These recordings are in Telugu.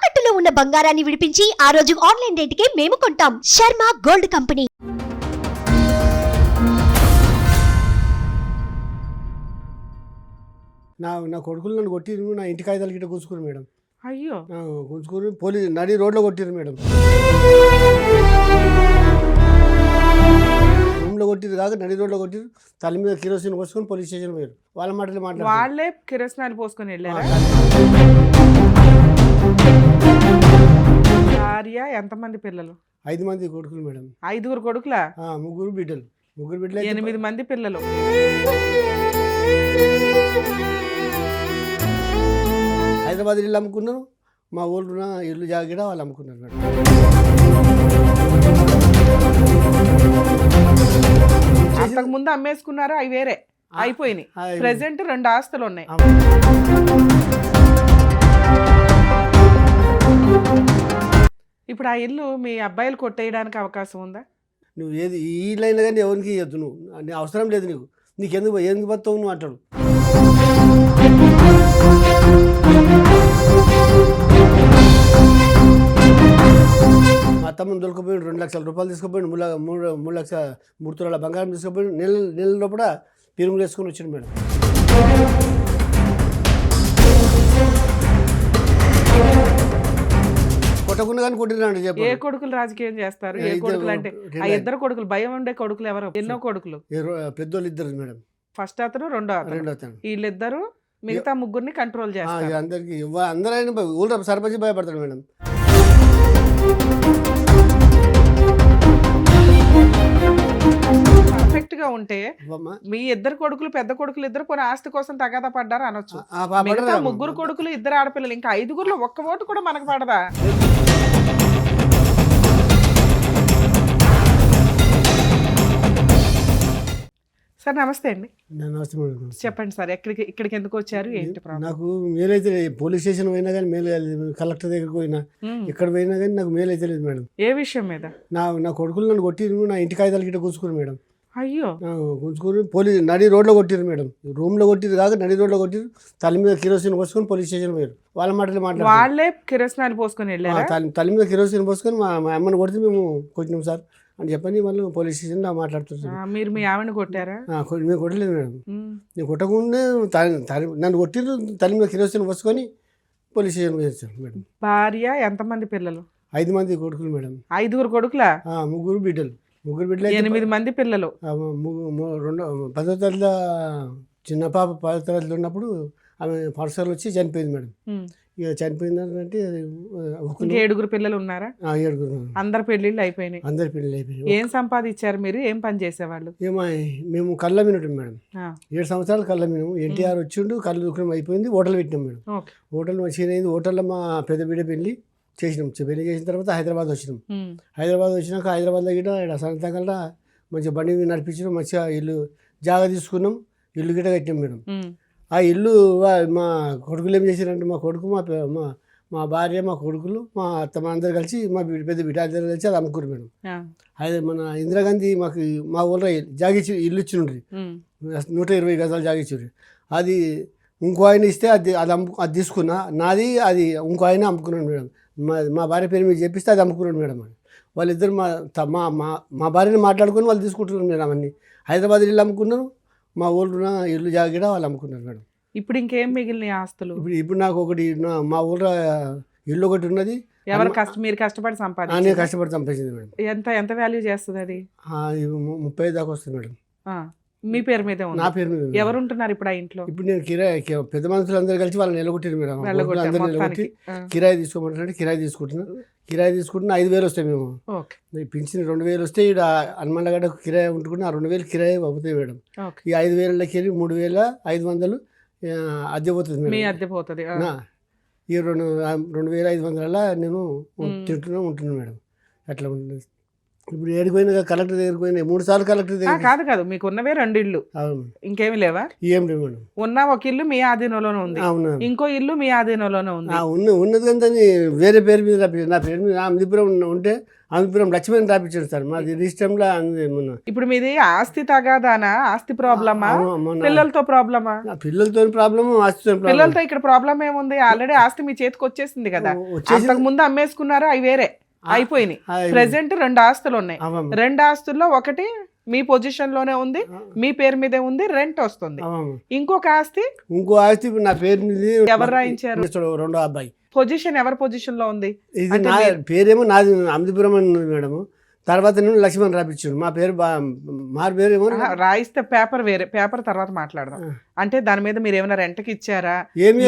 తాకట్టులో ఉన్న బంగారాన్ని విడిపించి ఆ రోజు ఆన్లైన్ రేటుకే మేము కొంటాం. Sharma gold company. నా కొడుకులు నన్ను కొట్టిరు, నా ఇంటి కాగితాలు గిట్ట కూర్చుకురు మేడం. అయ్యో కూర్చుకురు, పోలీసు నడి రోడ్లో కొట్టిరు మేడం. రూమ్లో కొట్టిరు కాక నడి రోడ్లో కొట్టిరు. తల మీద కిరోసిన్ పోసుకొని పోలీస్ స్టేషన్ పోయారు. వాళ్ళ మాటలు మాట్లాడారు. వాళ్ళే కిరసనాలు పోసుకొని వెళ్ళారా? భార్య, ఎంతమంది పిల్లలు? 5 మంది కొడుకులు మేడం. 5 కొడుకులా? 3 బిడ్డలు. 3 బిడ్డలు 8 మంది పిల్లలు. హైదరాబాద్ ఇల్లు అమ్ముకున్నారు. మా ఊళ్ళో ఇల్లు జాగిడ వాళ్ళు అమ్ముకున్నారు మేడం. అంతకు ముందు అమ్మేసుకున్నారు, అవి వేరే అయిపోయినాయి. ప్రెసెంట్ 2 ఆస్తులు ఉన్నాయి. ఇప్పుడు ఆ ఇల్లు మీ అబ్బాయిలు కొట్టేయడానికి అవకాశం ఉందా? నువ్వు ఏది ఈ లైన్ కానీ ఎవరికి ఇవ్వద్దు. నువ్వు అవసరం లేదు, ఎందుకు బతావు నువ్వు అంటాడు. మా తమ్ముని దొరికిపోయాడు. 2 లక్షల రూపాయలు తీసుకుపోయాడు. 3 తులాల బంగారం తీసుకుపోయాడు. నెల లోపల పిరుములు వేసుకొని వచ్చాడు మేడం. కొట్టకుండా కానీ కొట్టిరండి. చెప్పు, ఏ కొడుకులు రాజకీయం చేస్తారు? ఏ కొడుకులు అంటే ఆ 2 కొడుకులు, భయం ఉండే కొడుకులు ఎవరు? ఎన్నో కొడుకులు? పెద్దోళ్ళు 2 మేడం. ఫస్ట్ అతను, రెండో అతను. వీళ్ళిద్దరు మిగతా 3 కంట్రోల్ చేస్తారు. అందరికి అందరైనా ఊళ్ళో సర్పంచ్ భయపడతాడు మేడం. పర్ఫెక్ట్ గా ఉంటే మీ 2 కొడుకులు, పెద్ద కొడుకులు 2 కొన్ని ఆస్తి కోసం తగాదా పడ్డారు అనొచ్చు. మిగతా 3 కొడుకులు, 2 ఆడపిల్లలు, ఇంకా 5గురిలో ఒక్క ఓటు కూడా మనకు పడదా? సార్ నమస్తే అండి. నమస్తే మేడం. చెప్పండి సార్, ఇక్కడికి ఎందుకు వచ్చారు, ఏంటి ప్రాబ్లం? నాకు మేలైతే పోలీస్ స్టేషన్ పోయినా కానీ మేలు, కలెక్టర్ దగ్గరికి పోయినా, ఇక్కడ పోయినా కానీ నాకు మేలైతే లేదు మేడం. ఏ విషయం మీద? నా కొడుకులు నన్ను కొట్టిరు, నా ఇంటి కాగితాలు గిట్ట కూర్చుకురు మేడం. అయ్యో కూర్చుకుని పోలీసు నడి రోడ్లో కొట్టిరు మేడం. రూమ్లో కొట్టిరు కాక నడి రోడ్లో కొట్టిరు. తల మీద కిరోసిన్ పోసుకొని పోలీస్ స్టేషన్ పోయారు. వాళ్ళ మాటలు మాట్లాడారు. వాళ్ళే కిరసనాలు పోసుకొని వెళ్ళారా? తల మీద కిరోసిన్ పోసుకొని మా అమ్మని కొడితే మేము కొట్టినాం సార్ అని చెప్పని వాళ్ళు పోలీస్ స్టేషన్లో మాట్లాడుతున్నారు. మీరు మీ ఆవిడని కొట్టారా? మేము కొట్టలేదు మేడం. నేను కొట్టకుండా నన్ను కొట్టిరు, తల మీద కిరోసిన్ పోసుకొని పోలీస్ స్టేషన్ పోయారు మేడం. భార్య, ఎంతమంది పిల్లలు? 5 మంది కొడుకులు మేడం. 5 కొడుకులా? 3 బిడ్డలు. 3 బిడ్డలు 8 మంది పిల్లలు. 10వ తరగతిలో చిన్న పాప 10వ తరగతిలో ఉన్నప్పుడు ఆమె పాఠశాల వచ్చి చనిపోయింది మేడం. ఇక చనిపోయిందంటే 7 పిల్లలు ఉన్నారా? 7. అందరి పెళ్ళిళ్ళు అయిపోయినాయి. అందరి పెళ్ళి అయిపోయినాయి. ఏం సంపాదించారు మీరు? ఏం పని చేసేవాళ్ళు? మేము కళ్ళ మినటం మేడం. 7 సంవత్సరాలు కళ్ళ మినము. ఎన్టీఆర్ వచ్చిండు, కళ్ళు దుఃఖం అయిపోయింది. హోటల్ పెట్టినాం మేడం. హోటల్ మంచిగా అయింది. హోటల్లో మా పెద్ద బిడ్డ పెళ్ళి చేసినాం. పెళ్లి చేసిన తర్వాత హైదరాబాద్ వచ్చినాం. హైదరాబాద్ వచ్చినాక హైదరాబాద్లో గిట్ట ఇక్కడ సొంతంగా మంచిగా బండి నడిపించడం, మంచిగా ఇల్లు జాగా తీసుకున్నాం. ఇల్లు గిట్ట కట్టినాం మేడం. ఆ ఇల్లు మా కొడుకులు ఏం చేశారంటే, మా కొడుకు, మా భార్య, మా కొడుకులు, మా అత్త, మా అందరు కలిసి, మా పెద్ద బిడ్డ అందరూ కలిసి అది అమ్ముకురు మేడం. అదే మన ఇందిరాగాంధీ మాకు మా ఊళ్ళో జాగిచ్చి ఇల్లు ఇచ్చిండ్రి. 120 గజాలు జాగిచ్చిండ్రి. అది ఇంకో ఆయన ఇస్తే అది తీసుకున్నా. నాది అది ఇంకో ఆయన అమ్ముకున్నాను మేడం. మా భార్య పేరు మీద చెప్పిస్తే అది అమ్ముకున్నాడు మేడం. వాళ్ళిద్దరు మా భార్యని మాట్లాడుకొని వాళ్ళు తీసుకుంటున్నారు మేడం. అన్నీ హైదరాబాద్ ఇల్లు అమ్ముకున్నారు. మా ఊళ్ళో ఇల్లు జాగిడ వాళ్ళు అమ్ముకున్నారు మేడం. ఇప్పుడు ఇంకేం మిగిలిన ఆస్తులు? ఇప్పుడు నాకు ఒకటి మా ఊళ్ళో ఇల్లు ఒకటి ఉన్నది. ఎవరు మీరు కష్టపడి సంపాదించారు? నేను కష్టపడి సంపాదించింది మేడం. ఎంత వాల్యూ చేస్తుంది అది? 30 దాకా వస్తుంది మేడం. మీ పేరు మీద? నా పేరు మీద. ఎవరు ఉంటున్నారు ఇప్పుడు ఆ ఇంట్లో? ఇప్పుడు నేను పెద్ద మనుషులు అందరూ కలిసి వాళ్ళని నిలగొట్టారు మేడం. అందరూ నిలగొట్టి కిరాయి తీసుకోమంటే కిరాయి తీసుకుంటున్నాను. 5,000 వస్తాయి. మేము పింఛన్ 2,000 వస్తే ఇక్కడ హనుమాన్గడ్డకు కిరాయి ఉంటుకుని ఆ 2,000 కిరాయి అవుతాయి మేడం. ఈ 5,000కి వెళ్ళి 3,500 అద్దె పోతుంది మేడం. అద్దె పోతుంది. ఈ 2,500 నేను ఉంటున్నాను మేడం. అట్లా ఉంటుంది. ఇప్పుడు ఏడిపోయినా కలెక్టర్ దగ్గరికి పోయినా 3 సార్లు కలెక్టర్ దగ్గర కాదు కాదు మీకు ఉన్నవే 2 ఇళ్ళు అవును ఇంకేమి లేవా? ఏం లేవు మేడం. ఉన్న ఒక ఇల్లు మీ ఆధీనంలోనే ఉంది, అవును ఇంకో ఇల్లు మీ ఆధీనంలోనే ఉంది. ఉన్నది కానీ దాన్ని వేరే పేరు మీద రాపించారు. నా పేరు మీద అమీపురం ఉంటే అమీపురం లక్ష్మణ్ రాపించాడు సార్. మాది రిజిస్టర్లో మొన్న. ఇప్పుడు మీది ఆస్తి తగాదానా, ఆస్తి ప్రాబ్లమా, పిల్లలతో ప్రాబ్లమా? పిల్లలతో ప్రాబ్లమ్, ఆస్తితో ప్రాబ్లం. పిల్లలతో ఇక్కడ ప్రాబ్లం ఏముంది? ఆల్రెడీ ఆస్తి మీ చేతికి వచ్చేసింది కదా, అంతకు ముందు అమ్మేసుకున్నారు, అవి వేరే అయిపోయినాయి. ప్రెసెంట్ 2 ఆస్తులు ఉన్నాయి. 2 ఆస్తుల్లో ఒకటి మీ పొజిషన్ లోనే ఉంది, మీ పేరు మీదే ఉంది, రెంట్ వస్తుంది. ఇంకో ఆస్తి నా పేరు మీద ఎవరు రాయించారు? 2వ అబ్బాయి పొజిషన్ ఎవరి పొజిషన్ లో ఉంది? ఇది నా పేరేమో నాది అమీపురం అని ఉంది మేడం. తర్వాత నేను లక్ష్మణ్ రాపించాడు. మా పేరు మా పేరు ఏమో రాయిస్తే పేపర్ వేరే, పేపర్ తర్వాత మాట్లాడదాం. అంటే దాని మీద మీరు ఏమైనా రెంట్కి ఇచ్చారా? ఏమి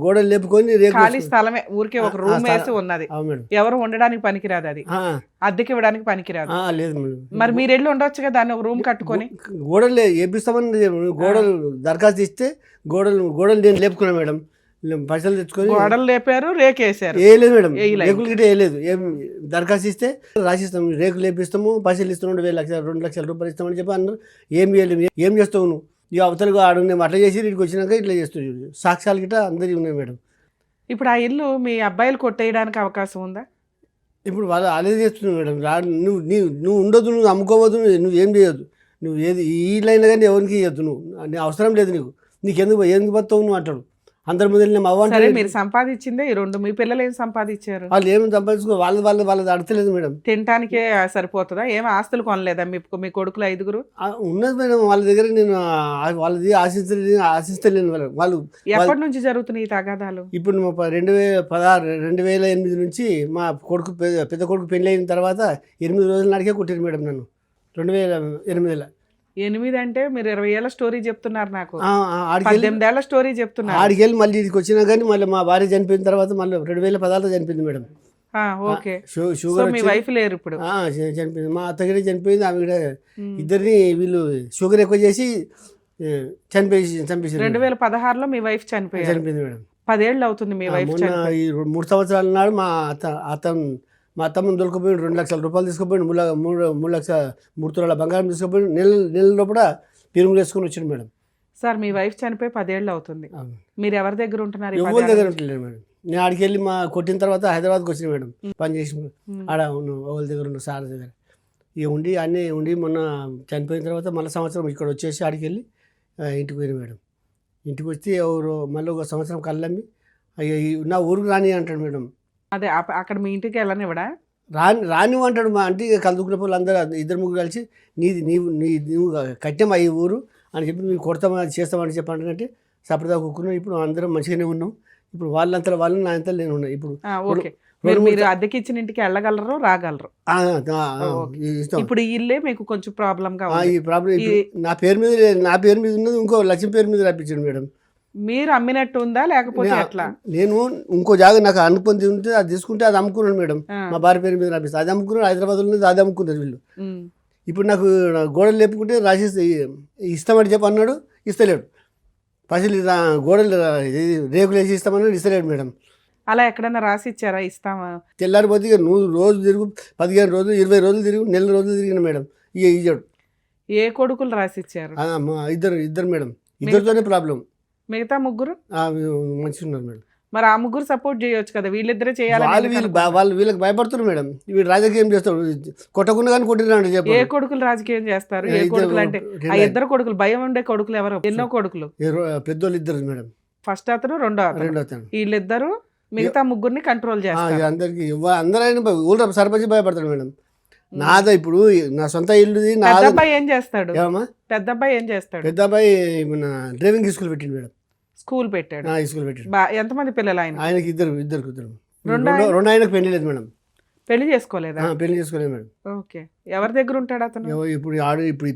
గోడలు లేపుకొని ఖాళీ స్థలమే, ఊరికే ఒక రూమ్ వేసి ఉన్నది, ఎవరు ఉండడానికి పనికిరాదు, అది అద్దెకి ఇవ్వడానికి పనికిరాదు. లేదు మేడం. మరి మీరు వెళ్ళి ఉండొచ్చు కదా దాన్ని, ఒక రూమ్ కట్టుకొని. గోడలు వేపిస్తామని గోడలు దరఖాస్తు ఇస్తే గోడలు నేను లేపుకున్నాను మేడం. పైసలు తెచ్చుకొని గోడలు లేపారు, రేకేసారు. వేయలేదు మేడం, రేకులు గిట్ట వేయలేదు. ఏం దరఖాస్తు ఇస్తే రాసిస్తాము, రేకులు లేపిస్తాము, పైసలు ఇస్తున్నాం, 2 లక్షల రూపాయలు ఇస్తామని చెప్పి అన్నారు. ఏం చేయలేదు. ఏం చేస్తావు నువ్వు? ఇక అవతలకు ఆడు నేను అట్లా చేసి ఇక్కడికి వచ్చినాక ఇట్లా చేస్తున్నావు. సాక్ష్యాలు గిట్ట అందరికీ ఉన్నాయి మేడం. ఇప్పుడు ఆ ఇల్లు మీ అబ్బాయిలు కొట్టేయడానికి అవకాశం ఉందా? ఇప్పుడు వాళ్ళు అదే చేస్తున్నావు మేడం. నువ్వు ఉండొద్దు, నువ్వు అమ్ముకోవద్దు, నువ్వు ఏం చేయొద్దు, నువ్వు ఏది ఈ ఇల్లు అయినా కానీ ఎవరికి ఇవ్వద్దు, నువ్వు అవసరం లేదు, నీకెందుకు బతావు నువ్వు అంటాడు. అందరి ముందు సరే, మీరు సంపాదించిందే ఈ 2, మీ పిల్లలు ఏం సంపాదించారు? వాళ్ళు ఏమి సంపాదించుకో వాళ్ళది అడతలేదు మేడం. తినటానికే సరిపోతుందా? ఏం ఆస్తులు కొనలేదా మీ కొడుకులు 5? ఉన్నది మేడం వాళ్ళ దగ్గర. నేను వాళ్ళది ఆశిస్తలేను. వాళ్ళు ఎప్పటి నుంచి జరుగుతున్నాయి ఈ తగాదాలు? ఇప్పుడు 2008 నుంచి మా కొడుకు పెద్ద కొడుకు పెళ్లి అయిన తర్వాత 8 రోజుల నాటికే కొట్టారు మేడం నన్ను. 2008లో. 8 అంటే మీరు 20 ఏళ్ల స్టోరీ చెప్తున్నారు నాకు. 18 ఏళ్ల స్టోరీ చెప్తున్నారు. ఆడికెళ్ళి మళ్ళీ ఇదికి వచ్చినా కానీ మళ్ళీ మా భార్య చనిపోయిన తర్వాత మళ్ళీ 2016లో చనిపోయింది మేడం. ఓకే. షుగర్ మీ వైఫ్ లేరు ఇప్పుడు? చనిపోయింది. మా అత్తగారి చనిపోయింది. ఆమె కూడా ఇద్దరిని వీళ్ళు షుగర్ ఎక్కువ చేసి చంపేసి 2016లో మీ వైఫ్ చనిపోయింది మేడం. 10 ఏళ్ళు అవుతుంది మీ వైఫ్ చనిపోయి. 3 సంవత్సరాల నాడు మా అత్తమ్మని దొరికిపోయాడు. 2 లక్షల రూపాయలు తీసుకుపోయాడు. 3 లక్షల 3 తులాల బంగారం తీసుకుపోయాడు. నెలలో కూడా పిరుములు వేసుకొని వచ్చాడు మేడం. సార్, మీ వైఫ్ చనిపోయి 10 ఏళ్ళు అవుతుంది. మీరు ఎవరి దగ్గర ఉంటున్నారు? ఎవరి దగ్గర ఉంటలేదు మేడం. నేను ఆడికి వెళ్ళి కొట్టిన తర్వాత హైదరాబాద్కి వచ్చిన మేడం. పని చేసి ఆడ వాళ్ళ దగ్గర ఉన్న సార్ దగ్గర ఇక ఉండి అన్నీ ఉండి మొన్న చనిపోయిన తర్వాత మళ్ళీ సంవత్సరం ఇక్కడ వచ్చేసి ఆడికి వెళ్ళి ఇంటికి పోయిన మేడం. ఇంటికి వచ్చి ఎవరు మళ్ళీ 1 సంవత్సరం కళ్ళమ్మి నా ఊరికి రాని అంటాడు మేడం. అదే అక్కడ మీ ఇంటికి వెళ్ళనివ్వడా? రానివ్వంటాడు. మా అంటే కలుదుకున్న వాళ్ళు అందరూ 2-3 కలిసి నువ్వు కట్టామా ఈ ఊరు అని చెప్పి మేము కొడతామని చేస్తామని చెప్పంటే సపరేట్గా కూర్చున్నాం. ఇప్పుడు అందరం మంచిగానే ఉన్నాం. ఇప్పుడు వాళ్ళంతా నా అంతా నేను ఉన్నా. ఇప్పుడు మీరు అద్దెకి ఇచ్చిన ఇంటికి వెళ్ళగలరు, రాగలరు. ఇప్పుడు ఈ ఇల్లే మీకు కొంచెం ప్రాబ్లం గా ఉంది. ఈ ప్రాబ్లం నా పేరు మీద ఉన్నది ఇంకో లక్ష్మి పేరు మీద రాపించాడు మేడం. మీరు అమ్మినట్టు ఉందా లేకపోతే ఎట్లా? నేను ఇంకో జాగా నాకు అనుకుంది ఉంటే అది తీసుకుంటే అది అమ్ముకున్నాను మేడం. మా భార్య పేరు మీద రాపిస్తాను. అది అమ్ముకున్నాను. హైదరాబాద్ ఉన్నది అది అమ్ముకున్నారు వీళ్ళు. ఇప్పుడు నాకు గోడలు లేపుకుంటే రాసేసి ఇస్తామని చెప్పి అన్నాడు. ఇస్తలేడు. పైసలు గోడలు రేకులు వేసి ఇస్తామన్నాడు. ఇస్తలేడు మేడం. అలా ఎక్కడైనా రాసి ఇచ్చారా ఇస్తామా? తెల్లారిపోతే ఇక నువ్వు రోజు తిరుగు 15 రోజులు 20 రోజులు తిరిగి నెల రోజులు తిరిగిన మేడం. ఇక ఇచ్చాడు. ఏ కొడుకులు రాసి ఇచ్చారు? ఇద్దరు మేడం. ఇద్దరితోనే ప్రాబ్లం. మిగతా 3 మంచిగా ఉన్నారు మేడం. మరి ఆ 3 సపోర్ట్ చేయొచ్చు కదా, వీళ్ళిద్దరే చేయాలి. వాళ్ళు వీళ్ళకి భయపడుతున్నారు మేడం. వీళ్ళు రాజకీయం చేస్తాడు. కొట్టకుండా కానీ కొట్టినాడు చెప్పి. ఏ కొడుకులు రాజకీయం చేస్తారు? ఏ కొడుకులు అంటే ఆ 2 కొడుకులు, భయం ఉండే కొడుకులు ఎవరు? ఎన్నో కొడుకులు? పెద్దోళ్ళు 2 మేడం. ఫస్ట్ అతను, రెండో అతను. వీళ్ళిద్దరు మిగతా 3ని కంట్రోల్ చేస్తారు. అందరికి అందరైనా ఊళ్ళో సర్పంచ్ భయపడతాడు మేడం. నాదా ఇప్పుడు నా సొంత ఇల్లుది. పెద్ద అబ్బాయి ఏం చేస్తాడు? పెద్ద అబ్బాయి ఏం చేస్తాడు? పెద్ద అబ్బాయి డ్రైవింగ్ స్కూల్ పెట్టిండు మేడం. స్కూల్ పెట్టాడు. స్కూల్ పెట్టాడు. ఎంతమంది పిల్లలు ఆయనకి? ఇద్దరు. రెండు ఆయనకు పెళ్లి లేదు మేడం. పెళ్లి చేసుకోలేదా? పెళ్లి చేసుకోలేదు మేడం. ఓకే. ఎవరి దగ్గర ఉంటాడు అతను? ఇప్పుడు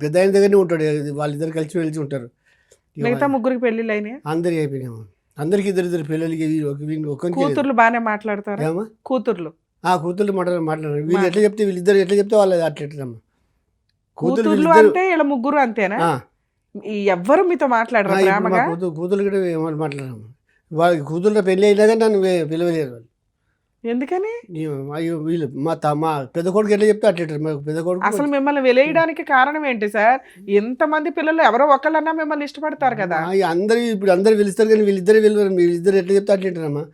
పెద్ద ఆయన దగ్గరనే ఉంటాడు. వాళ్ళిద్దరు కలిసి ఉంటారు. మిగతా 3కి పెళ్లిళ్ళు అయినాయి? అందరికి అయిపోయినాయి. అందరికి 2 పిల్లలకి. కూతుర్లు బాగానే మాట్లాడతారు? కూతుర్లు మాట్లాడారు. వీళ్ళు ఎట్లా చెప్తే వీళ్ళిద్దరు ఎట్లా చెప్తే వాళ్ళు అట్లమ్మా. కూతుర్లు అంటే ఇలా 3 అంతేనా? ఎవ్వరు మీతో మాట్లాడరు? కూతురు కూడా మాట్లాడము. వాళ్ళకి కూతురు పెళ్లి అయినా కానీ నన్ను పిలవలేరు వాళ్ళు. ఎందుకని? అయ్యో వీళ్ళు మా పెద్ద కొడుకు ఎట్లా చెప్తే అట్లా మా పెద్ద కొడుకు అసలు మిమ్మల్ని వెలేయడానికి కారణం ఏంటి సార్? ఎంతమంది పిల్లలు ఎవరో ఒకళ్ళన్నా మిమ్మల్ని ఇష్టపడతారు కదా. ఇప్పుడు అందరు పిలుస్తారు కానీ వీళ్ళిద్దరు ఎట్లా చెప్తే అట్లా వింటారమ్మా.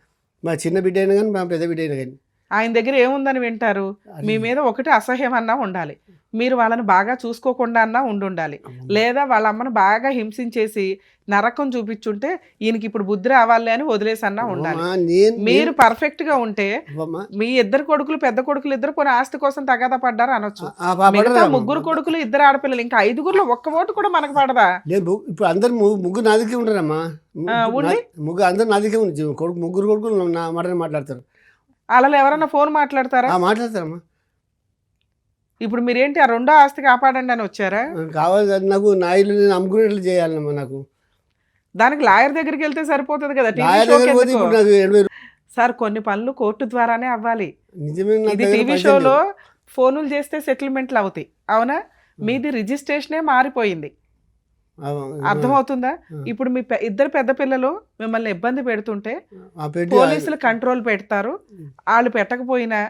మా చిన్న బిడ్డ అయినా కానీ మా పెద్ద బిడ్డ అయినా కానీ ఆయన దగ్గర ఏముందని వింటారు? మీ మీద ఒకటి అసహ్యం అన్నా ఉండాలి, మీరు వాళ్ళని బాగా చూసుకోకుండా అన్నా ఉండాలి, లేదా వాళ్ళ అమ్మను బాగా హింసించేసి నరకం చూపించుంటే ఈయనకి ఇప్పుడు బుద్ధి రావాలి అని వదిలేసి అన్నా ఉండాలి. మీరు పర్ఫెక్ట్ గా ఉంటే మీ ఇద్దరు కొడుకులు పెద్ద కొడుకులు ఇద్దరు కొన్ని ఆస్తి కోసం తగాదా పడ్డారు అనొచ్చు. మిగతా ముగ్గురు కొడుకులు ఇద్దరు ఆడపిల్లలు ఇంకా ఐదుగురులో ఒక్క ఓటు కూడా మనకు పడదా? ఇప్పుడు అందరు ముగ్గురు నాదికే ఉంటారమ్మా. ముగ్గురు అందరు నాదికే ఉంది. ముగ్గురు కొడుకులు నా మాట మాట్లాడతారు. అలా ఎవరన్నా ఫోన్ మాట్లాడతారా? మాట్లాడతారమ్మా. ఇప్పుడు మీరేంటి ఆ రెండో ఆస్తి కాపాడండి అని వచ్చారా? కావాలి, నాకు నా ఇల్లు నేను అమ్ముకునేట్లు చేయాలమ్మా. నాకు దానికి లాయర్ దగ్గరికి వెళ్తే సరిపోతుంది కదా. సార్ కొన్ని పనులు కోర్టు ద్వారానే అవ్వాలి. ఇది టీవీ షోలో ఫోనులు చేస్తే సెటిల్మెంట్లు అవుతాయి, అవునా? మీది రిజిస్ట్రేషనే మారిపోయింది, అర్థమవుతుందా? ఇప్పుడు మీ ఇద్దరు పెద్ద పిల్లలు మిమ్మల్ని ఇబ్బంది పెడుతుంటే పోలీసులు కంట్రోల్ పెడతారు. వాళ్ళు పెట్టకపోయినా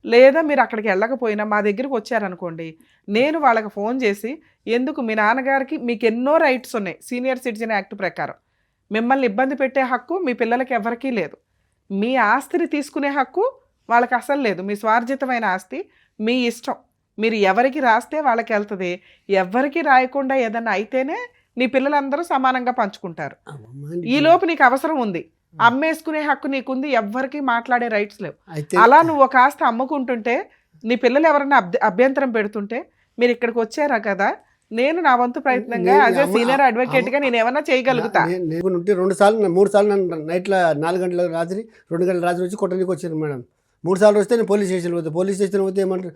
లేదా మీరు అక్కడికి వెళ్ళకపోయినా మా దగ్గరికి వచ్చారనుకోండి, నేను వాళ్ళకి ఫోన్ చేసి ఎందుకు మీ నాన్నగారికి మీకు ఎన్నో రైట్స్ ఉన్నాయి సీనియర్ సిటిజన్ యాక్ట్ ప్రకారం. మిమ్మల్ని ఇబ్బంది పెట్టే హక్కు మీ పిల్లలకి ఎవరికీ లేదు. మీ ఆస్తిని తీసుకునే హక్కు వాళ్ళకి అసలు లేదు. మీ స్వార్జితమైన ఆస్తి మీ ఇష్టం. మీరు ఎవరికి రాస్తే వాళ్ళకి వెళ్తుంది, ఎవరికి రాయకుండా ఏదన్నా అయితేనే నీ పిల్లలందరూ సమానంగా పంచుకుంటారు. ఈలోపు నీకు అవసరం ఉంది, అమ్మేసుకునే హక్కు నీకుంది, ఎవ్వరికి మాట్లాడే రైట్స్ లేవు. అలా నువ్వు ఒక ఆస్తి అమ్ముకుంటుంటే నీ పిల్లలు ఎవరైనా అభ్యంతరం పెడుతుంటే మీరు ఇక్కడికి వచ్చారా కదా, నేను నా వంతు ప్రయత్నంగా యాజ్ ఏ సీనియర్ అడ్వకేట్ గా నేను ఏమన్నా చేయగలుగుతా. 3 సార్లు నైట్లో 4 గంటల రాత్రి 2 గంటల రాత్రి వచ్చి కొట్టడానికి వచ్చారు మేడం. 3 సార్లు వస్తే నేను పోలీస్ స్టేషన్ పోతే, పోలీస్ స్టేషన్ పోతే ఏమంటారు,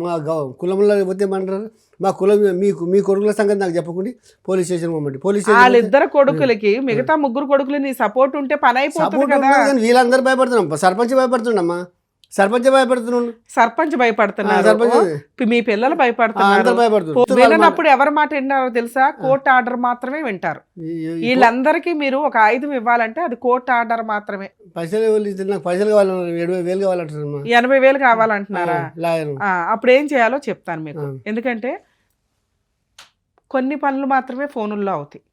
మా కులంలో పోతే ఏమంటారు, మా కులం మీ కొడుకుల సంగతి నాకు చెప్పకుండా పోలీస్ స్టేషన్ పోమండి. పోలీస్ స్టేషన్ వాళ్ళిద్దరు కొడుకులకి మిగతా ముగ్గురు కొడుకులు నీ సపోర్ట్ ఉంటే పని అయిపోతుంది కదా. వీళ్ళందరూ భయపడుతున్నాం, సర్పంచ్ భయపడుతున్నామ్మా. సర్పంచ్ భయపడుతున్నాడు, సర్పంచ్ భయపడుతున్నారు, మీ పిల్లలు భయపడుతున్నారు. వినప్పుడు ఎవరి మాట విన్నారో తెలుసా? కోర్టు ఆర్డర్ మాత్రమే వింటారు. వీళ్ళందరికీ మీరు ఒక ఆయుధం ఇవ్వాలంటే అది కోర్టు ఆర్డర్ మాత్రమే. పైసలు నాకు పైసలు కావాలన్నారు, 70,000 కావాలంటున్నారు. 80,000 కావాలంటున్నారా? అప్పుడు ఏం చేయాలో చెప్తాను మీకు. ఎందుకంటే కొన్ని పనులు మాత్రమే ఫోనుల్లో అవుతాయి.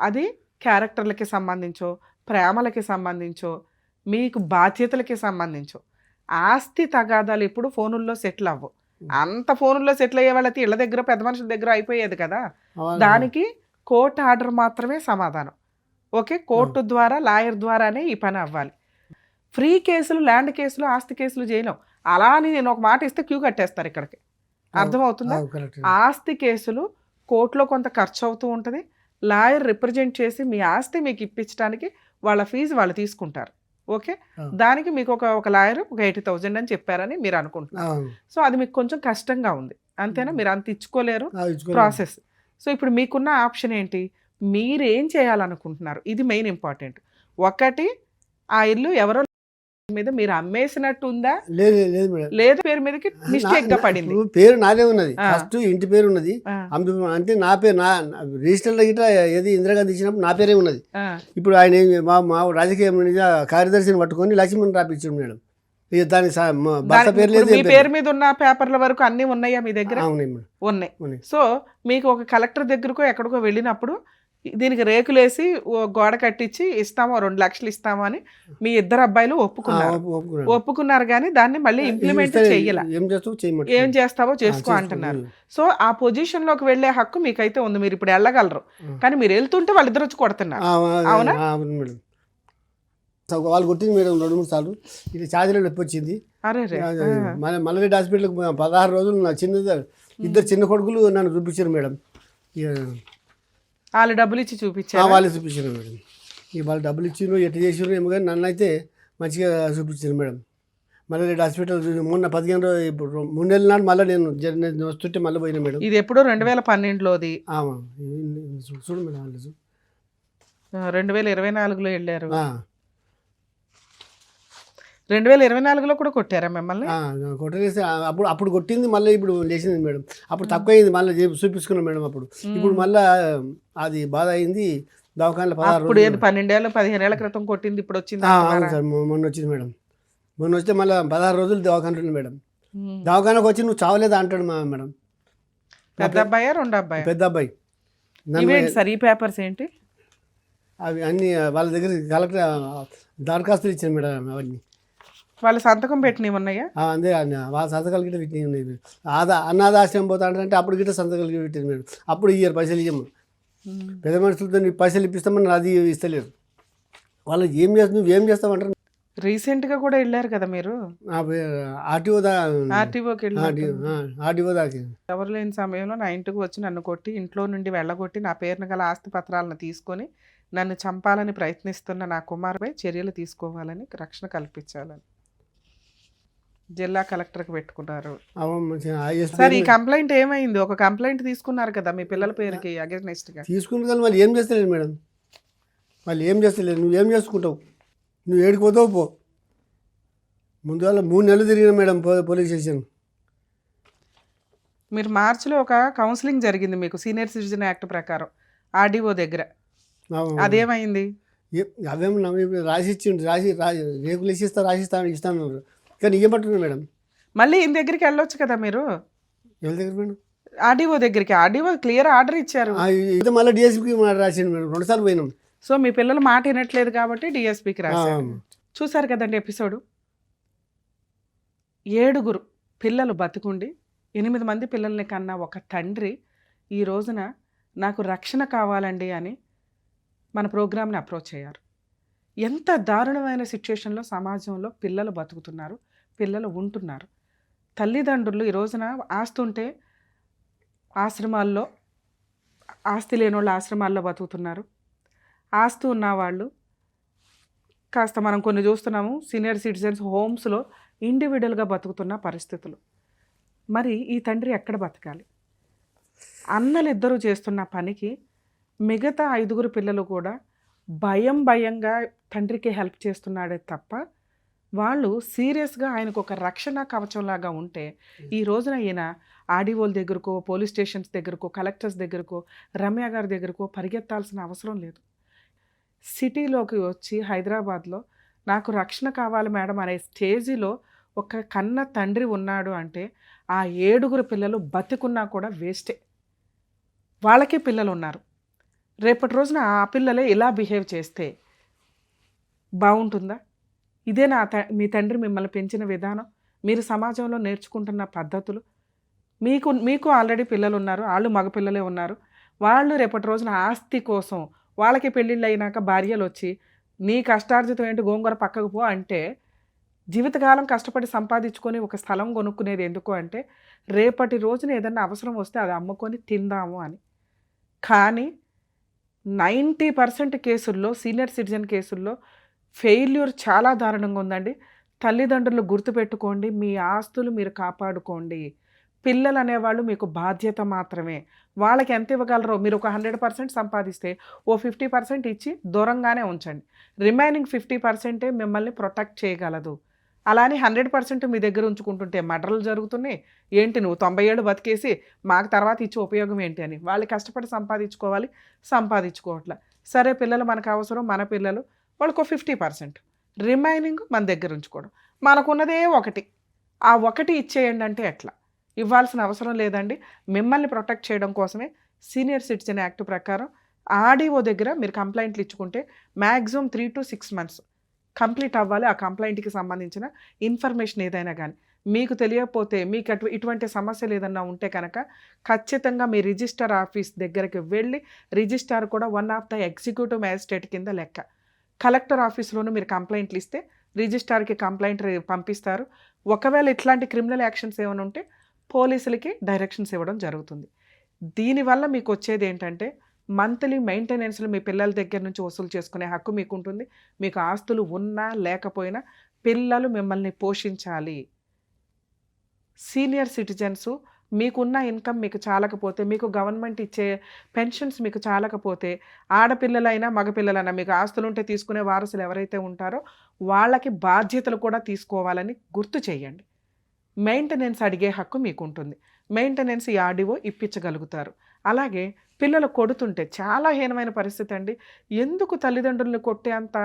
అది క్యారెక్టర్లకి సంబంధించో, ప్రేమలకి సంబంధించో, మీకు బాధ్యతలకి సంబంధించో. ఆస్తి తగాదాలు ఇప్పుడు ఫోనుల్లో సెటిల్ అవ్వవు. అంత ఫోనుల్లో సెటిల్ అయ్యే వాళ్ళకి ఇళ్ళ దగ్గర పెద్ద మనుషుల దగ్గర అయిపోయేది కదా. దానికి కోర్టు ఆర్డర్ మాత్రమే సమాధానం. ఓకే, కోర్టు ద్వారా లాయర్ ద్వారానే ఈ పని అవ్వాలి. ఫ్రీ కేసులు, ల్యాండ్ కేసులు, ఆస్తి కేసులు చేయలేం. అలా అని నేను ఒక మాట ఇస్తే క్యూ కట్టేస్తారు ఇక్కడికి, అర్థమవుతుందా? ఆస్తి కేసులు కోర్టులో కొంత ఖర్చు అవుతూ ఉంటుంది. లాయర్ రిప్రజెంట్ చేసి మీ ఆస్తి మీకు ఇప్పించడానికి వాళ్ళ ఫీజు వాళ్ళు తీసుకుంటారు. ఓకే, దానికి మీకు ఒక లాయర్ ఒక 80,000 అని చెప్పారని మీరు అనుకుంటున్నారు. సో అది మీకు కొంచెం కష్టంగా ఉంది, అంతేనా? మీరు అంత ఇచ్చుకోలేరు ప్రాసెస్. సో ఇప్పుడు మీకున్న ఆప్షన్ ఏంటి? మీరు ఏం చేయాలనుకుంటున్నారు? ఇది మెయిన్ ఇంపార్టెంట్. ఒకటి, ఆ ఇల్లు ఎవరో మీద మీరు అమ్మేసినట్టు ఉందా? లేదు, పేరు మీదకి మిస్టేక్ గా పడింది. పేరు నాదే ఉన్నది, ఫస్ట్ ఇంటి పేరు ఉన్నది. అంటే నా పేరు, నా రిజిస్టర్ గిట్లా ఏది ఇందిరాగాంధీ ఇచ్చినప్పుడు నా పేరే ఉన్నది. ఇప్పుడు ఆయన మా రాజకీయ కార్యదర్శిని పట్టుకొని లక్ష్మణ్ రాపించాడు మేడం. ఇక దాని భర్త పేరు లేదు. మీ పేరు మీద ఉన్న పేపర్ల వరకు అన్ని ఉన్నాయా మీ దగ్గర? ఉన్నాయి. సో మీకు ఒక కలెక్టర్ దగ్గరకో ఎక్కడికో వెళ్ళినప్పుడు దీనికి రేకులేసి గోడ కట్టించి ఇస్తామో 2 లక్షలు ఇస్తామో అని మీ ఇద్దరు అబ్బాయిలు ఒప్పుకున్నారు కానీ దాన్ని మళ్ళీ ఇంప్లిమెంట్ చెయ్యాల. ఏం చేస్తావో చేసుకో అంటున్నారు. సో ఆ పొజిషన్ లోకి వెళ్లే హక్కు మీకైతే ఉంది, మీరు ఇప్పుడు వెళ్ళగలరు. కానీ మీరు వెళ్తుంటే వాళ్ళిద్దరు వచ్చి కొడుతున్నారు, అవునా? వాళ్ళు కొట్టింది మేడం 2-3 సార్లు. ఇది ఛార్జీలో నొప్పి వచ్చింది. మల్లరెడ్డి హాస్పిటల్కి 16 రోజులు నా ఇద్దరు చిన్న కొడుకులు నన్ను చూపించారు మేడం. వాళ్ళు డబ్బులు ఇచ్చి చూపించారు, వాళ్ళే చూపించారు మేడం. వాళ్ళు డబ్బులు ఇచ్చారు, ఎట్లా చేసారు ఏమో కానీ నన్ను అయితే మంచిగా చూపించారు మేడం. మళ్ళీ హాస్పిటల్ మొన్న 15 రోజులు, ఇప్పుడు 3 నెలల నాడు మళ్ళీ నేను వస్తుంటే మళ్ళీ పోయినా మేడం. ఇది ఎప్పుడో 2012లోది. చూడు మేడం, 2024లో వెళ్ళారు. 2024లో కూడా కొట్టారా మిమ్మల్ని? కొట్టేసి అప్పుడు కొట్టింది మళ్ళీ ఇప్పుడు లేచింది మేడం. అప్పుడు తక్కువ అయింది, మళ్ళీ చూపించుకున్నాం మేడం. అప్పుడు ఇప్పుడు మళ్ళీ అది బాధ అయింది. దవాఖానలో 16 12 ఏళ్ళు 15 ఏళ్ల క్రితం కొట్టింది, ఇప్పుడు వచ్చింది. సార్ మొన్న వచ్చింది మేడం. మొన్న వస్తే మళ్ళీ 16 రోజులు దవాఖాన మేడం. దవాఖానకు వచ్చి నువ్వు చావలేదా అంటాడు మేడం. పెద్ద అబ్బాయా రెండో అబ్బాయి? పెద్ద అబ్బాయి. ఇవేంటి సార్ ఈ పేపర్స్ ఏంటి? అవి అన్నీ వాళ్ళ దగ్గర కలెక్టర్ దరఖాస్తులు ఇచ్చాను మేడం. అవన్నీ వాళ్ళ సంతకం పెట్టినవి ఉన్నాయా? అంతే వాళ్ళ సంతకాలు గిట్ట పెట్టినవి ఉన్నాయి. అనాథాశ్రమం పోతాడంటే అప్పుడు గిట్ట సంతకాలు గిట్ట పెట్టాను మేడం. అప్పుడు ఇయ్యారు, పైసలు ఇవ్వము. పెద్ద మనుషులతో నీ పైసలు ఇప్పిస్తామని అది ఇస్తలేరు. వాళ్ళు ఏం చేస్తా, నువ్వేం చేస్తామంటారు. రీసెంట్గా కూడా వెళ్ళారు కదా మీరు ఆర్టీఓ ఆర్టీఓకి వెళ్ళి ఆర్టీఓ దాకా ఎవరు లేని సమయంలో నా ఇంటికి వచ్చి నన్ను కొట్టి ఇంట్లో నుండి వెళ్ళగొట్టి నా పేరున గల ఆస్తి పత్రాలను తీసుకొని నన్ను చంపాలని ప్రయత్నిస్తున్న నా కుమారుపై చర్యలు తీసుకోవాలని, రక్షణ కల్పించాలని జిల్లా కలెక్టర్కి పెట్టుకున్నారు. సార్ ఈ కంప్లైంట్ ఏమైంది? ఒక కంప్లైంట్ తీసుకున్నారు కదా మీ పిల్లల పేరుకి అగెన్స్ట్గా. తీసుకున్న కానీ వాళ్ళు ఏం చేస్తలేదు మేడం. వాళ్ళు ఏం చేస్తలేదు. నువ్వేం చేసుకుంటావు? నువ్వు ఏడిపోతావు పో. ముందువల్ల 3 నెలలు తిరిగిన మేడం పోలీస్ స్టేషన్. మీరు మార్చిలో ఒక కౌన్సిలింగ్ జరిగింది మీకు సీనియర్ సిటిజన్ యాక్ట్ ప్రకారం ఆర్డీఓ దగ్గర. అదేమైంది? అవేమో రాసిచ్చిండు. రేకులు ఇస్తాను కానీ ఇవ్వమంటున్నాను మేడం. మళ్ళీ ఈయన దగ్గరికి వెళ్ళొచ్చు కదా మీరు. ఎవరి దగ్గర మేడం? ఆర్డీఓ దగ్గరికి. ఆర్డీఓ క్లియర్ ఆర్డర్ ఇచ్చారు. ఇది మళ్ళీ డిఎస్పీకి రాసిండు మేడం. 2 సార్లు పోయినాం. సో మీ పిల్లలు మాట వినట్లేదు కాబట్టి డిఎస్పీకి రాశారు. చూసారు కదండి ఎపిసోడు. 7 పిల్లలు బతుకుండి 8 మంది పిల్లల్ని కన్నా ఒక తండ్రి ఈ రోజున నాకు రక్షణ కావాలండి అని మన ప్రోగ్రామ్ని అప్రోచ్ అయ్యారు. ఎంత దారుణమైన సిచ్యుయేషన్లో సమాజంలో పిల్లలు బతుకుతున్నారు, పిల్లలు ఉంటున్నారు. తల్లిదండ్రులు ఈ రోజున ఆస్తి ఉంటే ఆశ్రమాల్లో, ఆస్తి లేని వాళ్ళు ఆశ్రమాల్లో బతుకుతున్నారు. ఆస్తి ఉన్నవాళ్ళు కాస్త మనం కొన్ని చూస్తున్నాము సీనియర్ సిటిజన్స్ హోమ్స్లో ఇండివిజువల్గా బతుకుతున్న పరిస్థితులు. మరి ఈ తండ్రి ఎక్కడ బతకాలి? అన్నలిద్దరూ చేస్తున్న పనికి మిగతా 5 పిల్లలు కూడా భయంగా తండ్రికి హెల్ప్ చేస్తున్నాడే తప్ప వాళ్ళు సీరియస్గా ఆయనకు ఒక రక్షణ కవచంలాగా ఉంటే ఈ రోజున ఈయన ఆర్డీఓల దగ్గరకో, పోలీస్ స్టేషన్స్ దగ్గరకో, కలెక్టర్స్ దగ్గరకో, రమ్య గారి దగ్గరకో పరిగెత్తాల్సిన అవసరం లేదు. సిటీలోకి వచ్చి హైదరాబాద్లో నాకు రక్షణ కావాలి మేడం అనే స్టేజిలో ఒక కన్న తండ్రి ఉన్నాడు అంటే ఆ 7 పిల్లలు బతికున్నా కూడా వేస్టే. వాళ్ళకే పిల్లలు ఉన్నారు. రేపటి రోజున ఆ పిల్లలే ఇలా బిహేవ్ చేస్తే బాగుంటుందా? ఇదే మీ తండ్రి మిమ్మల్ని పెంచిన విధానం, మీరు సమాజంలో నేర్చుకుంటున్న పద్ధతులు. మీకు ఆల్రెడీ పిల్లలు ఉన్నారు, వాళ్ళు మగపిల్లలే ఉన్నారు. వాళ్ళు రేపటి రోజున ఆస్తి కోసం వాళ్ళకి పెళ్ళిళ్ళు అయినాక భార్యలు వచ్చి నీ కష్టార్జితం ఏంటి గోంగూర పక్కకు పో అంటే, జీవితకాలం కష్టపడి సంపాదించుకొని ఒక స్థలం కొనుక్కునేది ఎందుకు అంటే రేపటి రోజున ఏదన్నా అవసరం వస్తే అది అమ్ముకొని తిందాము అని. కానీ 90% కేసుల్లో, సీనియర్ సిటిజన్ కేసుల్లో ఫెయిల్యూర్ చాలా దారుణంగా ఉందండి. తల్లిదండ్రులు గుర్తుపెట్టుకోండి, మీ ఆస్తులు మీరు కాపాడుకోండి. పిల్లలు అనేవాళ్ళు మీకు బాధ్యత మాత్రమే. వాళ్ళకి ఎంత ఇవ్వగలరో మీరు ఒక 100% సంపాదిస్తే ఓ 50% ఇచ్చి దూరంగానే ఉంచండి. రిమైనింగ్ 50% మిమ్మల్ని ప్రొటెక్ట్ చేయగలదు. అలానే 100% మీ దగ్గర ఉంచుకుంటుంటే మర్డర్లు జరుగుతున్నాయి. ఏంటి నువ్వు 90 ఏళ్ళు బతికేసి మాకు తర్వాత ఇచ్చే ఉపయోగం ఏంటి అని వాళ్ళు కష్టపడి సంపాదించుకోవాలి, సంపాదించుకోవట్లే. సరే పిల్లలు మనకు అవసరం, మన పిల్లలు వాళ్ళకు 50%, రిమైనింగ్ మన దగ్గర ఉంచుకోవడం. మనకున్నదే ఒకటి, ఆ ఒకటి ఇచ్చేయండి అంటే ఎట్లా? ఇవ్వాల్సిన అవసరం లేదండి. మిమ్మల్ని ప్రొటెక్ట్ చేయడం కోసమే సీనియర్ సిటిజన్ యాక్ట్ ప్రకారం ఆర్డీఓ దగ్గర మీరు కంప్లైంట్లు ఇచ్చుకుంటే మ్యాక్సిమం 3 to 6 months కంప్లీట్ అవ్వాలి. ఆ కంప్లైంట్కి సంబంధించిన ఇన్ఫర్మేషన్ ఏదైనా కానీ మీకు తెలియకపోతే, మీకు ఇటువంటి సమస్యలు ఏదన్నా ఉంటే కనుక ఖచ్చితంగా మీ రిజిస్టర్ ఆఫీస్ దగ్గరికి వెళ్ళి, రిజిస్టార్ కూడా one of the executive magistrate కింద లెక్క. కలెక్టర్ ఆఫీస్లోనూ మీరు కంప్లైంట్లు ఇస్తే రిజిస్టార్కి కంప్లైంట్ పంపిస్తారు. ఒకవేళ ఇట్లాంటి క్రిమినల్ యాక్షన్స్ ఏమైనా ఉంటే పోలీసులకి డైరెక్షన్స్ ఇవ్వడం జరుగుతుంది. దీనివల్ల మీకు వచ్చేది ఏంటంటే మంత్లీ మెయింటెనెన్స్లు మీ పిల్లల దగ్గర నుంచి వసూలు చేసుకునే హక్కు మీకు ఉంటుంది. మీకు ఆస్తులు ఉన్నా లేకపోయినా పిల్లలు మిమ్మల్ని పోషించాలి. సీనియర్ సిటిజన్స్ మీకున్న ఇన్కమ్ మీకు చాలకపోతే, మీకు గవర్నమెంట్ ఇచ్చే పెన్షన్స్ మీకు చాలకపోతే, ఆడపిల్లలైనా మగపిల్లలైనా మీకు ఆస్తులు ఉంటే తీసుకునే వారసులు ఎవరైతే ఉంటారో వాళ్ళకి బాధ్యతలు కూడా తీసుకోవాలని గుర్తు చేయండి. మెయింటెనెన్స్ అడిగే హక్కు మీకు ఉంటుంది. మెయింటెనెన్స్ ఈ ఆర్డీఓ ఇప్పించగలుగుతారు. అలాగే పిల్లలు కొడుతుంటే చాలా హీనమైన పరిస్థితి అండి. ఎందుకు తల్లిదండ్రులను కొట్టే అంత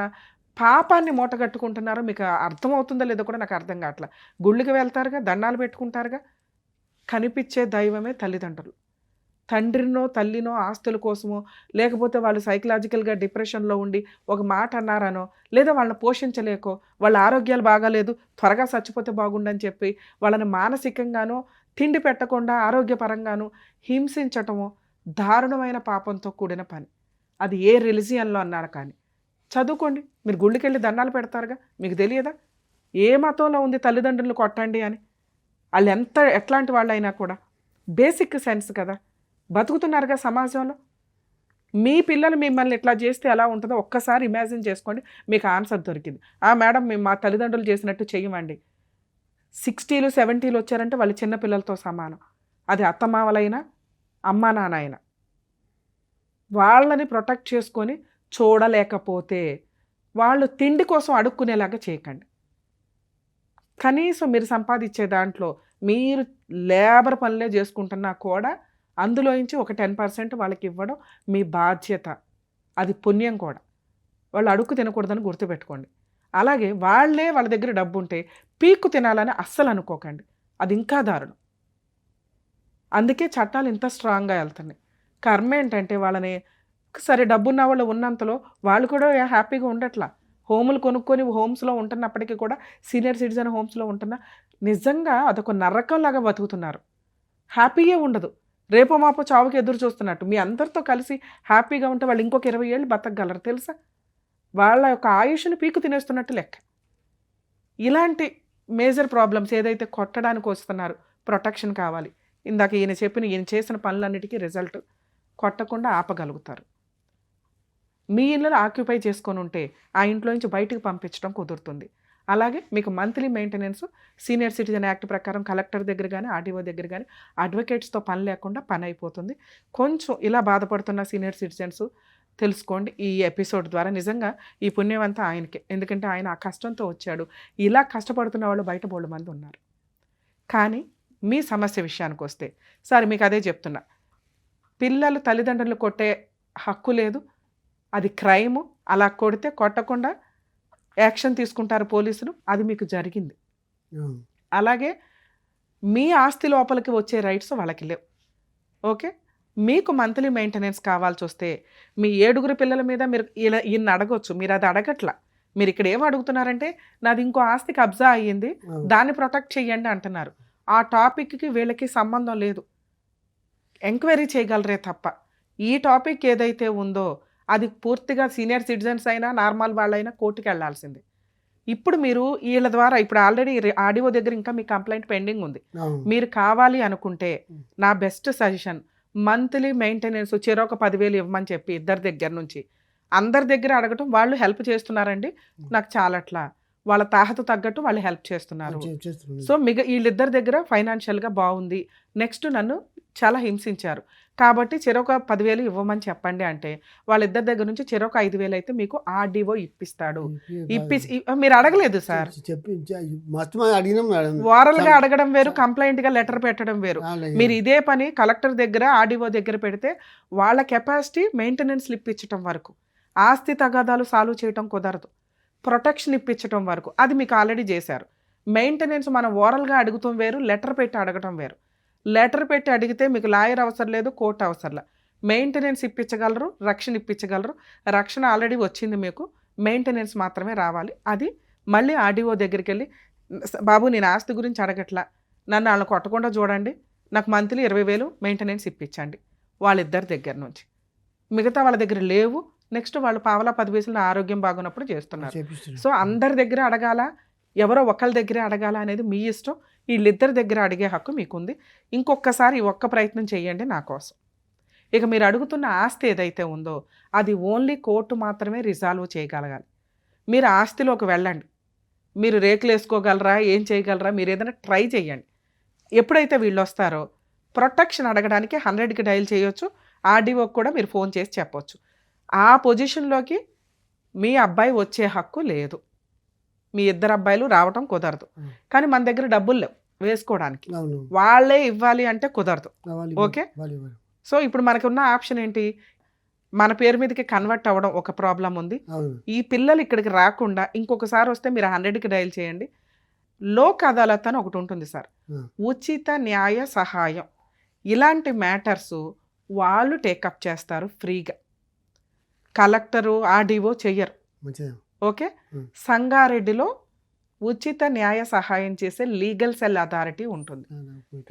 పాపాన్ని మూటగట్టుకుంటున్నారో మీకు అర్థమవుతుందో లేదో కూడా నాకు అర్థం కావట్లా. గుళ్ళకి వెళ్తారుగా, దండాలు పెట్టుకుంటారుగా. కనిపించే దైవమే తల్లిదండ్రులు. తండ్రినో తల్లినో ఆస్తుల కోసమో, లేకపోతే వాళ్ళు సైకలాజికల్గా డిప్రెషన్లో ఉండి ఒక మాట అన్నారనో, లేదా వాళ్ళని పోషించలేకో, వాళ్ళ ఆరోగ్యాలు బాగాలేదు త్వరగా చచ్చిపోతే బాగుండని చెప్పి వాళ్ళని మానసికంగానో తిండి పెట్టకుండా ఆరోగ్యపరంగానూ హింసించటమో దారుణమైన పాపంతో కూడిన పని. అది ఏ రిలిజియన్లో అన్నారు కానీ. చదువుకోండి, మీరు గుళ్ళకి వెళ్ళి దండాలు పెడతారుగా, మీకు తెలియదా ఏ మతంలో ఉంది తల్లిదండ్రులు కొట్టండి అని? వాళ్ళు ఎట్లాంటి వాళ్ళు అయినా కూడా బేసిక్ సెన్స్ కదా, బతుకుతున్నారుగా సమాజంలో. మీ పిల్లలు మిమ్మల్ని ఇట్లా చేస్తే ఎలా ఉంటుందో ఒక్కసారి ఇమాజిన్ చేసుకోండి, మీకు ఆన్సర్ దొరికింది. మేడం మేము మా తల్లిదండ్రులు చేసినట్టు చెయ్యమండి. 60s 70s వచ్చారంటే వాళ్ళు చిన్నపిల్లలతో సమానం. అది అత్తమామలైనా అమ్మా నాన్న అయినా. వాళ్ళని ప్రొటెక్ట్ చేసుకొని చూడలేకపోతే వాళ్ళు తిండి కోసం అడుక్కునేలాగా చేయకండి. కనీసం మీరు సంపాదించే దాంట్లో మీరు లేబర్ పనులే చేసుకుంటున్నా కూడా అందులోంచి ఒక 10% వాళ్ళకి ఇవ్వడం మీ బాధ్యత. అది పుణ్యం కూడా. వాళ్ళు అడుక్కు తినకూడదని గుర్తుపెట్టుకోండి. అలాగే వాళ్ళే వాళ్ళ దగ్గర డబ్బు ఉంటే పీక్కు తినాలని అస్సలు అనుకోకండి, అది ఇంకా దారుణం. అందుకే చట్టాలు ఇంత స్ట్రాంగ్గా వెళ్తున్నాయి. కర్మ ఏంటంటే వాళ్ళని సరే డబ్బున్న వాళ్ళు ఉన్నంతలో వాళ్ళు కూడా హ్యాపీగా ఉండట్లా. హోములు కొనుక్కొని హోమ్స్లో ఉంటున్నప్పటికీ కూడా సీనియర్ సిటిజన్ హోమ్స్లో ఉంటున్నా నిజంగా అదొక నరకంలాగా బతుకుతున్నారు. హ్యాపీయే ఉండదు. రేపో మాపో చావుకి ఎదురు చూస్తున్నట్టు. మీ అందరితో కలిసి హ్యాపీగా ఉంటే వాళ్ళు ఇంకొక 20 ఏళ్ళు బతకగలరు తెలుసా? వాళ్ళ యొక్క ఆయుష్ని పీకు తినేస్తున్నట్టు లెక్క. ఇలాంటి మేజర్ ప్రాబ్లమ్స్ ఏదైతే కొట్టడానికి వస్తున్నారు, ప్రొటెక్షన్ కావాలి. ఇందాక ఈయన చేసిన పనులన్నిటికీ రిజల్ట్ కొట్టకుండా ఆపగలుగుతారు. మీ ఇళ్ళలో ఆక్యుపై చేసుకొని ఉంటే ఆ ఇంట్లో నుంచి బయటకు పంపించడం కుదురుతుంది. అలాగే మీకు monthly maintenance senior citizen act ప్రకారం కలెక్టర్ దగ్గర కానీ ఆర్డీఓ దగ్గర కానీ అడ్వకేట్స్తో పని లేకుండా పని అయిపోతుంది. కొంచెం ఇలా బాధపడుతున్న సీనియర్ సిటిజన్స్ తెలుసుకోండి ఈ ఎపిసోడ్ ద్వారా. నిజంగా ఈ పుణ్యమంతా ఆయనకే, ఎందుకంటే ఆయన ఆ కష్టంతో వచ్చాడు. ఇలా కష్టపడుతున్న వాళ్ళు బయట బోల్డ్ మంది ఉన్నారు. కానీ మీ సమస్య విషయానికి వస్తే సరే మీకు అదే చెప్తున్నా, పిల్లలు తల్లిదండ్రులు కొట్టే హక్కు లేదు, అది క్రైము. అలా కొడితే కొట్టకుండా యాక్షన్ తీసుకుంటారు పోలీసులు, అది మీకు జరిగింది. అలాగే మీ ఆస్తి లోపలికి వచ్చే రైట్స్ వాళ్ళకి లేవు. ఓకే, మీకు మంత్లీ మెయింటెనెన్స్ కావాల్సి వస్తే మీ 7 పిల్లల మీద మీరు ఈయన అడగొచ్చు. మీరు అది అడగట్లా. మీరు ఇక్కడ ఏం అడుగుతున్నారంటే నాది ఇంకో ఆస్తి కబ్జా అయ్యింది, దాన్ని ప్రొటెక్ట్ చెయ్యండి అంటున్నారు. ఆ టాపిక్కి వీళ్ళకి సంబంధం లేదు. ఎంక్వైరీ చేయగలరే తప్ప ఈ టాపిక్ ఏదైతే ఉందో అది పూర్తిగా సీనియర్ సిటిజన్స్ అయినా నార్మల్ వాళ్ళైనా కోర్టుకి వెళ్లాల్సిందే. ఇప్పుడు మీరు వీళ్ళ ద్వారా ఇప్పుడు ఆల్రెడీ ఆర్డీఓ దగ్గర ఇంకా మీ కంప్లైంట్ పెండింగ్ ఉంది. మీరు కావాలి అనుకుంటే నా బెస్ట్ సజెషన్ మంత్లీ మెయింటెనెన్స్ చెరొక 10,000 ఇవ్వమని చెప్పి ఇద్దరి దగ్గర నుంచి. అందరి దగ్గర అడగటం వాళ్ళు హెల్ప్ చేస్తున్నారండి, నాకు చాలట్లా, వాళ్ళ తాహత తగ్గట్టు వాళ్ళు హెల్ప్ చేస్తున్నారు. సో వీళ్ళిద్దరి దగ్గర ఫైనాన్షియల్గా బాగుంది, నెక్స్ట్ నన్ను చాలా హింసించారు కాబట్టి చెరొక 10,000 ఇవ్వమని చెప్పండి అంటే వాళ్ళిద్దరి దగ్గర నుంచి చెరొక 5,000 అయితే మీకు ఆర్డీఓ ఇప్పిస్తాడు. మీరు అడగలేదు సార్, ఓరల్గా అడగడం వేరు, కంప్లైంట్గా లెటర్ పెట్టడం వేరు. మీరు ఇదే పని కలెక్టర్ దగ్గర ఆర్డీఓ దగ్గర పెడితే వాళ్ళ కెపాసిటీ మెయింటెనెన్స్ ఇప్పించడం వరకు, ఆస్తి తగాదాలు సాల్వ్ చేయటం కుదరదు, ప్రొటెక్షన్ ఇప్పించడం వరకు అది మీకు ఆల్రెడీ చేశారు. మెయింటెనెన్స్ మనం ఓరల్గా అడుగుతాం వేరు, లెటర్ పెట్టి అడగటం వేరు. లెటర్ పెట్టి అడిగితే మీకు లాయర్ అవసరం లేదు, కోర్టు అవసరంలా. మెయింటెనెన్స్ ఇప్పించగలరు, రక్షణ ఇప్పించగలరు. రక్షణ ఆల్రెడీ వచ్చింది మీకు, మెయింటెనెన్స్ మాత్రమే రావాలి. అది మళ్ళీ ఆర్డీఓ దగ్గరికి వెళ్ళి బాబు నేను ఆస్తి గురించి అడగట్లా, నన్ను వాళ్ళని కొట్టకుండా చూడండి, నాకు మంత్లీ 20,000 మెయింటెనెన్స్ ఇప్పించండి వాళ్ళిద్దరి దగ్గర నుంచి. మిగతా వాళ్ళ దగ్గర లేవు, నెక్స్ట్ వాళ్ళు పావలా 10 పైసలు ఆరోగ్యం బాగున్నప్పుడు చేస్తున్నారు. సో అందరి దగ్గర అడగాల, ఎవరో ఒకళ్ళ దగ్గరే అడగాల అనేది మీ ఇష్టం. వీళ్ళిద్దరి దగ్గర అడిగే హక్కు మీకుంది. ఇంకొకసారి ఒక్క ప్రయత్నం చేయండి నా కోసం. ఇక మీరు అడుగుతున్న ఆస్తి ఏదైతే ఉందో అది ఓన్లీ కోర్టు మాత్రమే రిజాల్వ్ చేయగలగాలి. మీరు ఆస్తిలోకి వెళ్ళండి, మీరు రేకులు వేసుకోగలరా, ఏం చేయగలరా, మీరు ఏదైనా ట్రై చేయండి. ఎప్పుడైతే వీళ్ళు వస్తారో ప్రొటెక్షన్ అడగడానికి 100కి డయల్ చేయొచ్చు. ఆర్డీఓకి కూడా మీరు ఫోన్ చేసి చెప్పొచ్చు. ఆ పొజిషన్లోకి మీ అబ్బాయి వచ్చే హక్కు లేదు, మీ ఇద్దరు అబ్బాయిలు రావటం కుదరదు. కానీ మన దగ్గర డబ్బులు లేవు వేసుకోవడానికి, వాళ్ళే ఇవ్వాలి అంటే కుదరదు. ఓకే, సో ఇప్పుడు మనకు ఉన్న ఆప్షన్ ఏంటి, మన పేరు మీదకి కన్వర్ట్ అవ్వడం ఒక ప్రాబ్లం ఉంది. ఈ పిల్లలు ఇక్కడికి రాకుండా ఇంకొకసారి వస్తే మీరు 100కి డయల్ చేయండి. లోక్ అదాలత్ అని ఒకటి ఉంటుంది సార్, ఉచిత న్యాయ సహాయం. ఇలాంటి మ్యాటర్స్ వాళ్ళు టేకప్ చేస్తారు ఫ్రీగా. కలెక్టరు ఆర్డీఓ చెయ్యరు. ఓకే, సంగారెడ్డిలో ఉచిత న్యాయ సహాయం చేసే లీగల్ సెల్ అథారిటీ ఉంటుంది.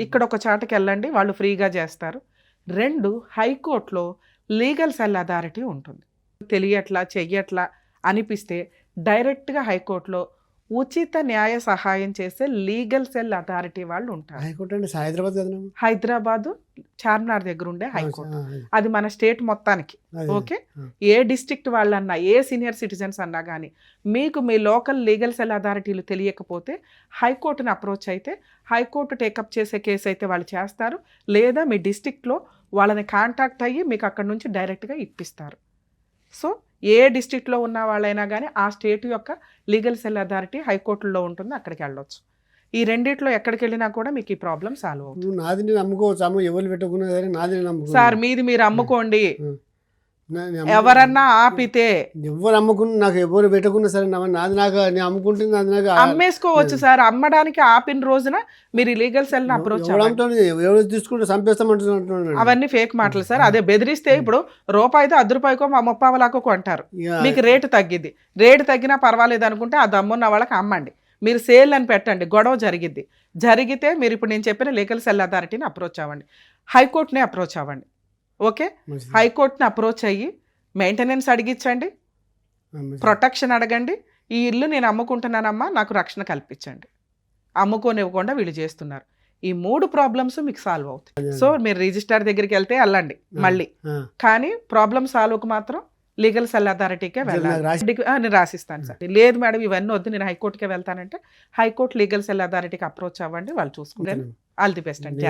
ఇక్కడ ఒక చాటకి వెళ్ళండి, వాళ్ళు ఫ్రీగా చేస్తారు. 2, హైకోర్టులో లీగల్ సెల్ అథారిటీ ఉంటుంది. తెలియట్లా చెయ్యట్లా అనిపిస్తే డైరెక్ట్గా హైకోర్టులో ఉచిత న్యాయ సహాయం చేసే లీగల్ సెల్ అథారిటీ వాళ్ళు ఉంటారు. హైదరాబాద్ చార్మినార్ దగ్గర ఉండే హైకోర్టు, అది మన స్టేట్ మొత్తానికి. ఓకే, ఏ డిస్ట్రిక్ట్ వాళ్ళన్నా, ఏ సీనియర్ సిటిజన్స్ అన్నా కానీ మీకు మీ లోకల్ లీగల్ సెల్ అథారిటీలు తెలియకపోతే హైకోర్టుని అప్రోచ్ అయితే హైకోర్టు టేకప్ చేసే కేసు అయితే వాళ్ళు చేస్తారు, లేదా మీ డిస్ట్రిక్ట్లో వాళ్ళని కాంటాక్ట్ అయ్యి మీకు అక్కడ నుంచి డైరెక్ట్గా ఇప్పిస్తారు. సో ఏ డిస్ట్రిక్ట్లో ఉన్న వాళ్ళైనా కానీ ఆ స్టేట్ యొక్క లీగల్ సెల్ అథారిటీ హైకోర్టులో ఉంటుంది, అక్కడికి వెళ్ళొచ్చు. ఈ రెండిట్లో ఎక్కడికి వెళ్ళినా కూడా మీకు ఈ ప్రాబ్లం సాల్వ్ అవుతుంది. నాది నేను అమ్ముకోవచ్చు, ఎవరు పెట్టుకున్నా సరే నాది నేను అమ్ముకో సార్, మీది మీరు అమ్ముకోండి. ఎవరన్నా ఆపితే ఎవరు అమ్ముకున్నా, నాకు ఎవరు పెట్టుకున్నా సరే నాది నాకు నేను అమ్ముకుంటుంది, నాది నాకు అమ్మేసుకోవచ్చు సార్. అమ్మడానికి ఆపిన రోజున మీరు లీగల్ సెల్ అప్రోచ్ ఎవరు తీసుకుంటే చంపేస్తామంటున్నాడు. అవన్నీ ఫేక్ మాటలు సార్. అదే బెదిరిస్తే ఇప్పుడు రూపాయితో 10 రూపాయకో 30 లాకో అంటారు, మీకు రేటు తగ్గిద్ది. రేటు తగ్గినా పర్వాలేదు అనుకుంటే అది అమ్మున్న వాళ్ళకి అమ్మండి, మీరు సేల్ అని పెట్టండి, గొడవ జరిగితే మీరు ఇప్పుడు నేను చెప్పిన లీగల్ సెల్ అథారిటీని అప్రోచ్ అవ్వండి, హైకోర్టుని అప్రోచ్ అవ్వండి. ఓకే, హైకోర్టుని అప్రోచ్ అయ్యి మెయింటెనెన్స్ అడిగించండి, ప్రొటెక్షన్ అడగండి. ఈ ఇల్లు నేను అమ్ముకుంటున్నానమ్మా, నాకు రక్షణ కల్పించండి. అమ్ముకోనివ్వకుండా వీళ్ళు చేస్తున్నారు. ఈ 3 ప్రాబ్లమ్స్ మీకు సాల్వ్ అవుతాయి. సో మీరు రిజిస్ట్రార్ దగ్గరికి వెళ్తే వెళ్ళండి మళ్ళీ, కానీ ప్రాబ్లమ్ సాల్వ్కి మాత్రం లీగల్ సెల్ అథారిటీకే వెళ్ళాలి. నేను రాసిస్తాను సార్. లేదు మేడం ఇవన్నీ వద్దు, నేను హైకోర్టుకే వెళ్తానంటే హైకోర్టు లీగల్ సెల్ అథారిటీకి అప్రోచ్ అవ్వండి, వాళ్ళు చూసుకుంటారు. ఆల్ ది బెస్ట్ అండి.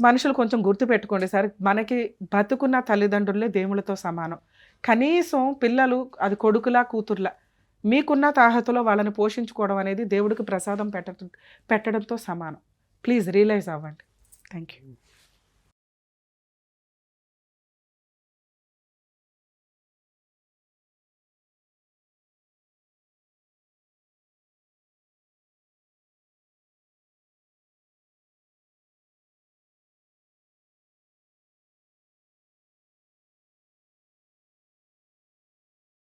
మనుషులు కొంచెం గుర్తు పెట్టుకోండి సార్, మనకి బతుకున్న తల్లిదండ్రులే దేవుళ్ళతో సమానం. కనీసం పిల్లలు అది కొడుకులా కూతుర్లా మీకున్న తాహతలో వాళ్ళని పోషించుకోవడం అనేది దేవుడికి ప్రసాదం పెట్టడంతో సమానం. ప్లీజ్ రియలైజ్ అవ్వండి. Thank you.